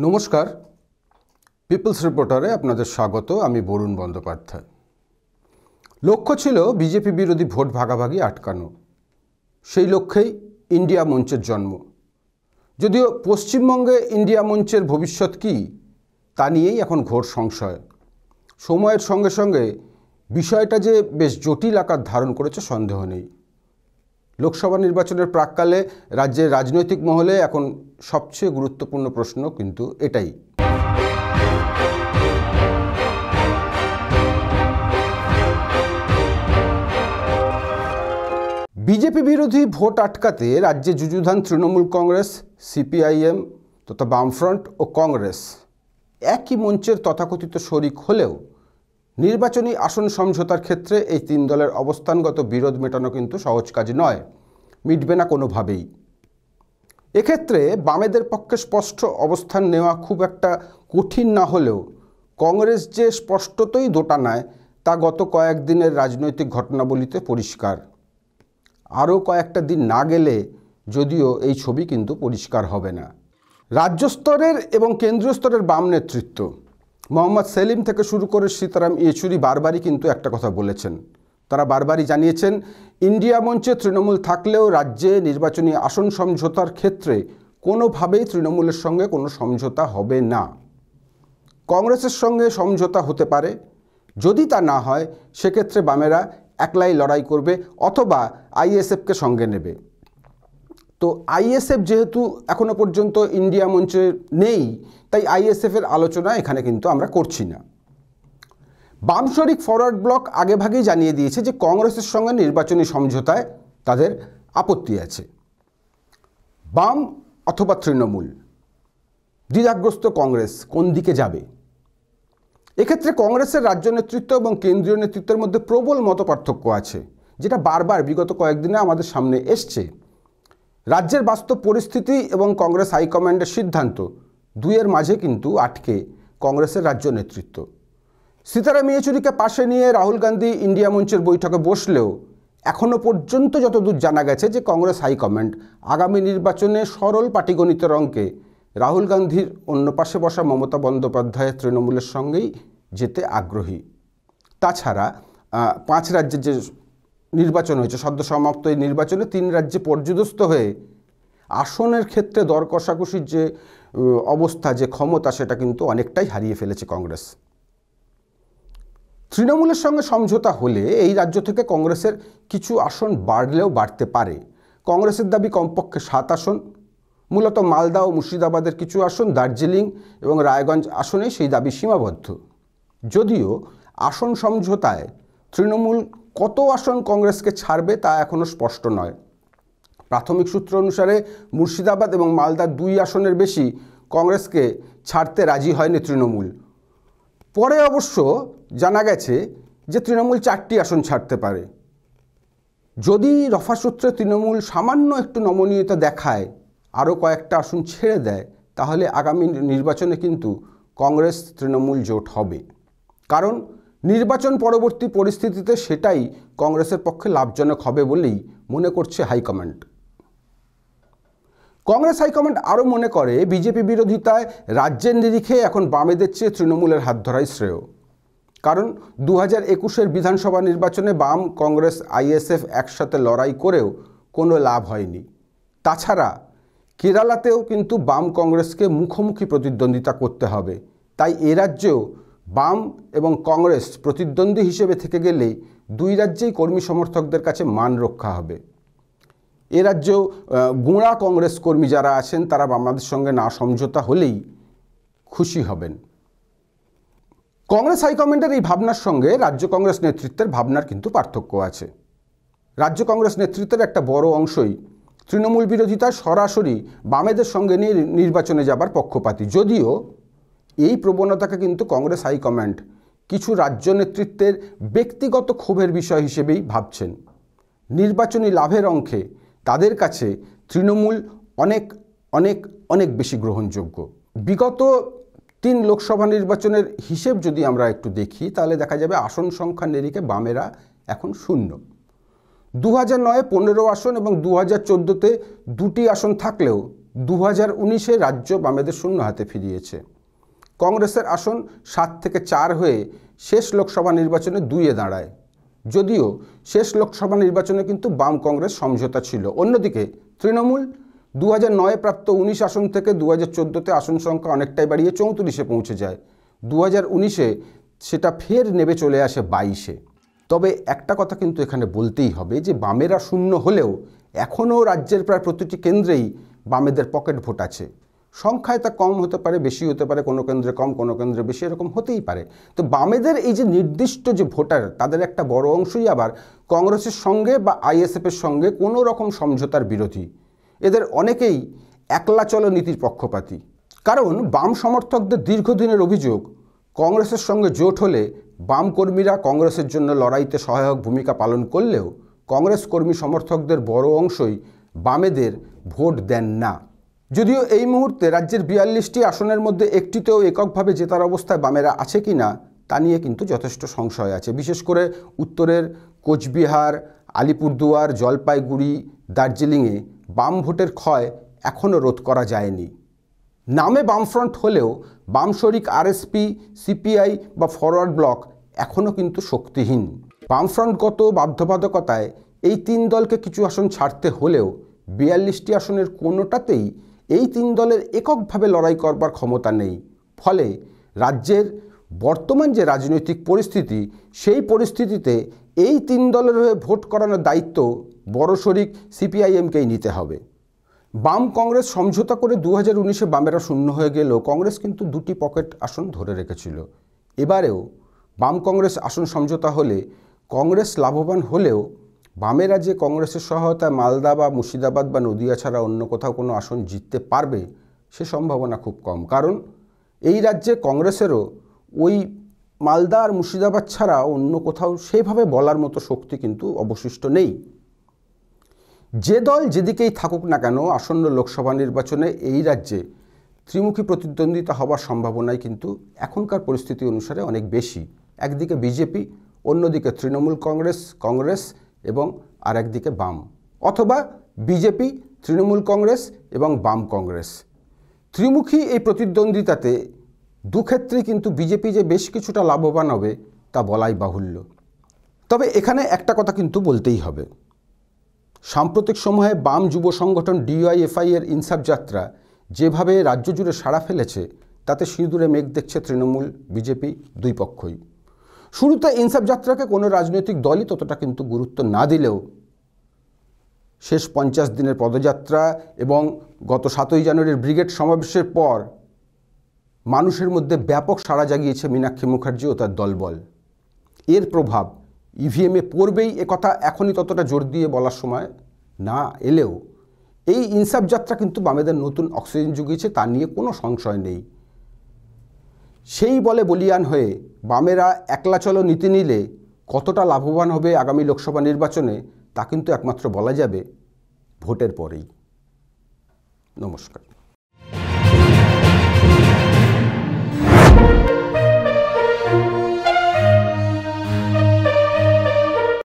নমস্কার, পিপলস রিপোর্টারে আপনাদের স্বাগত। আমি বরুণ বন্দ্যোপাধ্যায়। লক্ষ্য ছিল বিজেপি বিরোধী ভোট ভাগাভাগি আটকানো। সেই লক্ষ্যেই ইন্ডিয়া মঞ্চের জন্ম। যদিও পশ্চিমবঙ্গে ইন্ডিয়া মঞ্চের ভবিষ্যৎ কী তা নিয়েই এখন ঘোর সংশয়। সময়ের সঙ্গে সঙ্গে বিষয়টা যে বেশ জটিল আকার ধারণ করেছে সন্দেহ নেই। লোকসভা নির্বাচনের প্রাক্কালে রাজ্যের রাজনৈতিক মহলে এখন সবচেয়ে গুরুত্বপূর্ণ প্রশ্ন কিন্তু এটাই। বিজেপি বিরোধী ভোট আটকাতে রাজ্যে যুযুধান তৃণমূল কংগ্রেস, সিপিআইএম তথা বামফ্রন্ট ও কংগ্রেস একই মঞ্চের তথাকথিত শরিক হলেও নির্বাচনী আসন সমঝোতার ক্ষেত্রে এই তিন দলের অবস্থানগত বিরোধ মেটানো কিন্তু সহজ কাজ নয়, মিটবে না কোনোভাবেই। এক্ষেত্রে বামেদের পক্ষে স্পষ্ট অবস্থান নেওয়া খুব একটা কঠিন না হলেও কংগ্রেস যে স্পষ্টতই দোটানায় তা গত কয়েকদিনের রাজনৈতিক ঘটনাবলিতে পরিষ্কার। আরও কয়েকটা দিন না গেলে যদিও এই ছবি কিন্তু পরিষ্কার হবে না। রাজ্য স্তরের এবং কেন্দ্রীয় স্তরের বাম নেতৃত্ব মোহাম্মদ সেলিম থেকে শুরু করে সীতারাম ইয়েচুরি বারবারই কিন্তু একটা কথা বলেছেন। তারা বারবারই জানিয়েছেন, ইন্ডিয়া মঞ্চে তৃণমূল থাকলেও রাজ্যে নির্বাচনী আসন সমঝোতার ক্ষেত্রে কোনোভাবেই তৃণমূলের সঙ্গে কোনো সমঝোতা হবে না। কংগ্রেসের সঙ্গে সমঝোতা হতে পারে, যদি তা না হয় সেক্ষেত্রে বামেরা একলাই লড়াই করবে অথবা আইএসএফকে সঙ্গে নেবে। তো আইএসএফ যেহেতু এখনো পর্যন্ত ইন্ডিয়া মঞ্চে নেই, তাই আইএসএফের আলোচনা এখানে কিন্তু আমরা করছি না। বাম শরিক ফরওয়ার্ড ব্লক আগেভাগেই জানিয়ে দিয়েছে যে কংগ্রেসের সঙ্গে নির্বাচনী সমঝোতায় তাদের আপত্তি আছে। বাম অথবা তৃণমূল, দ্বিধাগ্রস্ত কংগ্রেস কোন দিকে যাবে? এক্ষেত্রে কংগ্রেসের রাজ্য নেতৃত্ব এবং কেন্দ্রীয় নেতৃত্বের মধ্যে প্রবল মতপার্থক্য আছে, যেটা বারবার বিগত কয়েকদিনে আমাদের সামনে এসছে। রাজ্যের বাস্তব পরিস্থিতি এবং কংগ্রেস হাইকমান্ডের সিদ্ধান্ত দুইয়ের মাঝে কিন্তু আটকে কংগ্রেসের রাজ্য নেতৃত্ব। সীতারাম ইয়েচুরিকে পাশে নিয়ে রাহুল গান্ধী ইন্ডিয়া মঞ্চের বৈঠকে বসলেও এখনও পর্যন্ত যতদূর জানা গেছে যে কংগ্রেস হাইকমান্ড আগামী নির্বাচনে সরল পাটিগণিতের অঙ্কে রাহুল গান্ধীর অন্য পাশে বসা মমতা বন্দ্যোপাধ্যায়ের তৃণমূলের সঙ্গেই যেতে আগ্রহী। তাছাড়া 5 রাজ্যের যে নির্বাচন হয়েছে, সদ্য সমাপ্ত এই নির্বাচনে 3 রাজ্যে পর্যুদস্ত হয়ে আসনের ক্ষেত্রে দর কষাকষির যে অবস্থা, যে ক্ষমতা, সেটা কিন্তু অনেকটাই হারিয়ে ফেলেছে কংগ্রেস। তৃণমূলের সঙ্গে সমঝোতা হলে এই রাজ্য থেকে কংগ্রেসের কিছু আসন বাড়লেও বাড়তে পারে। কংগ্রেসের দাবি কমপক্ষে 7 আসন, মূলত মালদা ও মুর্শিদাবাদের কিছু আসন, দার্জিলিং এবং রায়গঞ্জ আসনেই সেই দাবি সীমাবদ্ধ। যদিও আসন সমঝোতায় তৃণমূল কত আসন কংগ্রেসকে ছাড়বে তা এখনও স্পষ্ট নয়। প্রাথমিক সূত্র অনুসারে মুর্শিদাবাদ এবং মালদার 2 আসনের বেশি কংগ্রেসকে ছাড়তে রাজি হয়নি তৃণমূল। পরে অবশ্য জানা গেছে যে তৃণমূল 4টি আসন ছাড়তে পারে। যদি রফা সূত্রে তৃণমূল সামান্য একটু নমনীয়তা দেখায়, আরও কয়েকটা আসন ছেড়ে দেয়, তাহলে আগামী নির্বাচনে কিন্তু কংগ্রেস তৃণমূল জোট হবে। কারণ নির্বাচন পরবর্তী পরিস্থিতিতে সেটাই কংগ্রেসের পক্ষে লাভজনক হবে বলেই মনে করছে হাইকমান্ড। কংগ্রেস হাইকমান্ড আরও মনে করে বিজেপি বিরোধিতায় রাজ্যের নিরিখে এখন বামেদের চেয়ে তৃণমূলের হাত ধরাই শ্রেয়। কারণ 2021-এর বিধানসভা নির্বাচনে বাম, কংগ্রেস, আইএসএফ একসাথে লড়াই করেও কোনো লাভ হয়নি। তাছাড়া কেরালাতেও কিন্তু বাম কংগ্রেসকে মুখোমুখি প্রতিদ্বন্দ্বিতা করতে হবে। তাই এ রাজ্যেও বাম এবং কংগ্রেস প্রতিদ্বন্দ্বী হিসেবে থেকে গেলেই 2 রাজ্যেই কর্মী সমর্থকদের কাছে মান রক্ষা হবে। এ রাজ্যেও গোঁড়া কংগ্রেস কর্মী যারা আছেন তারা বামদের সঙ্গে না সমঝোতা হলেই খুশি হবেন। কংগ্রেস হাইকমান্ডের এই ভাবনার সঙ্গে রাজ্য কংগ্রেস নেতৃত্বের ভাবনার কিন্তু পার্থক্য আছে। রাজ্য কংগ্রেস নেতৃত্বের একটা বড় অংশই তৃণমূল বিরোধিতায় সরাসরি বামেদের সঙ্গে নিয়ে নির্বাচনে যাবার পক্ষপাতী। যদিও এই প্রবণতাকে কিন্তু কংগ্রেস হাইকমান্ড কিছু রাজ্য নেতৃত্বের ব্যক্তিগত ক্ষোভের বিষয় হিসেবেই ভাবছেন। নির্বাচনী লাভের অঙ্কে তাদের কাছে তৃণমূল অনেক অনেক অনেক বেশি গ্রহণযোগ্য। বিগত 3 লোকসভা নির্বাচনের হিসেব যদি আমরা একটু দেখি, তাহলে দেখা যাবে আসন সংখ্যা নিরিখে বামেরা এখন 0। 2009-এ 15 আসন এবং 2014-তে 2টি আসন থাকলেও 2019-এ রাজ্য বামেদের শূন্য হাতে ফিরিয়েছে। কংগ্রেসের আসন 7 থেকে 4 হয়ে শেষ লোকসভা নির্বাচনে 2-এ দাঁড়ায়। যদিও শেষ লোকসভা নির্বাচনে কিন্তু বাম কংগ্রেস সমঝোতা ছিল। অন্যদিকে তৃণমূল 2009-এ প্রাপ্ত 19 আসন থেকে 2014-তে আসন সংখ্যা অনেকটাই বাড়িয়ে 34-এ পৌঁছে যায়। 2019-এ সেটা ফের নেমে চলে আসে 22-এ। তবে একটা কথা কিন্তু এখানে বলতেই হবে যে বামেরা শূন্য হলেও এখনও রাজ্যের প্রায় প্রতিটি কেন্দ্রেই বামেদের পকেট ভোট আছে। সংখ্যায় তা কম হতে পারে, বেশি হতে পারে, কোনো কেন্দ্রে কম, কোনো কেন্দ্রে বেশি, এরকম হতেই পারে। তো বামেদের এই যে নির্দিষ্ট যে ভোটার, তাদের একটা বড় অংশই আবার কংগ্রেসের সঙ্গে বা আইএসএফের সঙ্গে কোনো রকম সমঝোতার বিরোধী। এদের অনেকেই একলা চলো নীতির পক্ষপাতী। কারণ বাম সমর্থকদের দীর্ঘদিনের অভিযোগ, কংগ্রেসের সঙ্গে জোট হলে বাম কর্মীরা কংগ্রেসের জন্য লড়াইতে সহায়ক ভূমিকা পালন করলেও কংগ্রেস কর্মী সমর্থকদের বড় অংশই বামেদের ভোট দেন না। যদিও এই মুহূর্তে রাজ্যের 42টি আসনের মধ্যে একটিতেও এককভাবে জেতার অবস্থায় বামেরা আছে কি না তা নিয়ে কিন্তু যথেষ্ট সংশয় আছে। বিশেষ করে উত্তরের কোচবিহার, আলিপুরদুয়ার, জলপাইগুড়ি, দার্জিলিংয়ে বাম ভোটের ক্ষয় এখনও রোধ করা যায়নি। নামে বামফ্রন্ট হলেও বাম শরিক আরএসপি, সিপিআই বা ফরওয়ার্ড ব্লক এখনও কিন্তু শক্তিহীন। বামফ্রন্টগত বাধ্যবাধকতায় এই 3 দলকে কিছু আসন ছাড়তে হলেও 42টি আসনের কোনোটাতেই এই 3 দলের এককভাবে লড়াই করবার ক্ষমতা নেই। ফলে রাজ্যের বর্তমান যে রাজনৈতিক পরিস্থিতি, সেই পরিস্থিতিতে এই 3 দলের হয়ে ভোট করানোর দায়িত্ব বড় শরিক সিপিআইএমকেই নিতে হবে। বাম কংগ্রেস সমঝোতা করে 2019-এ বামেরা শূন্য হয়ে গেলেও কংগ্রেস কিন্তু 2টি পকেট আসন ধরে রেখেছিল। এবারেও বাম কংগ্রেস আসন সমঝোতা হলে কংগ্রেস লাভবান হলেও বামেরা যে কংগ্রেসের সহায়তায় মালদা বা মুর্শিদাবাদ বা নদিয়া ছাড়া অন্য কোথাও কোনো আসন জিততে পারবে সে সম্ভাবনা খুব কম। কারণ এই রাজ্যে কংগ্রেসেরও ওই মালদা আর মুর্শিদাবাদ ছাড়া অন্য কোথাও সেভাবে বলার মতো শক্তি কিন্তু অবশিষ্ট নেই। যে দল যেদিকেই থাকুক না কেন, আসন্ন লোকসভা নির্বাচনে এই রাজ্যে ত্রিমুখী প্রতিদ্বন্দ্বিতা হওয়ার সম্ভাবনাই কিন্তু এখনকার পরিস্থিতি অনুসারে অনেক বেশি। একদিকে বিজেপি, অন্যদিকে তৃণমূল কংগ্রেস এবং আর একদিকে বাম, অথবা বিজেপি, তৃণমূল কংগ্রেস এবং বাম কংগ্রেস। ত্রিমুখী এই প্রতিদ্বন্দ্বিতাতে দুক্ষেত্রেই কিন্তু বিজেপি যে বেশ কিছুটা লাভবান হবে তা বলাই বাহুল্য। তবে এখানে একটা কথা কিন্তু বলতেই হবে, সাম্প্রতিক সময়ে বাম যুব সংগঠন ডিওয়াইএফআই এর ইনসাফ যাত্রা যেভাবে রাজ্য জুড়ে সাড়া ফেলেছে তাতে সিঁদুরে মেঘ দেখছে তৃণমূল, বিজেপি দুই পক্ষই। শুরুতে ইনসাফ যাত্রাকে কোনো রাজনৈতিক দলই ততটা কিন্তু গুরুত্ব না দিলেও শেষ 50 দিনের পদযাত্রা এবং গত 7ই জানুয়ারির ব্রিগেড সমাবেশের পর মানুষের মধ্যে ব্যাপক সাড়া জাগিয়েছে মীনাক্ষী মুখার্জি ও তার দলবল। এর প্রভাব ইভিএমে পড়বেই একথা এখনই ততটা জোর দিয়ে বলার সময় না এলেও এই ইনসাফ যাত্রা কিন্তু বামেদের নতুন অক্সিজেন জুগিয়েছে, তা নিয়ে কোনো সংশয় নেই। সেই বলে বলিয়ান হয়ে বামেরা একলা চলো নীতি নিলে কতটা লাভবান হবে আগামী লোকসভা নির্বাচনে তা কিন্তু একমাত্র বলা যাবে ভোটের পরেই। নমস্কার।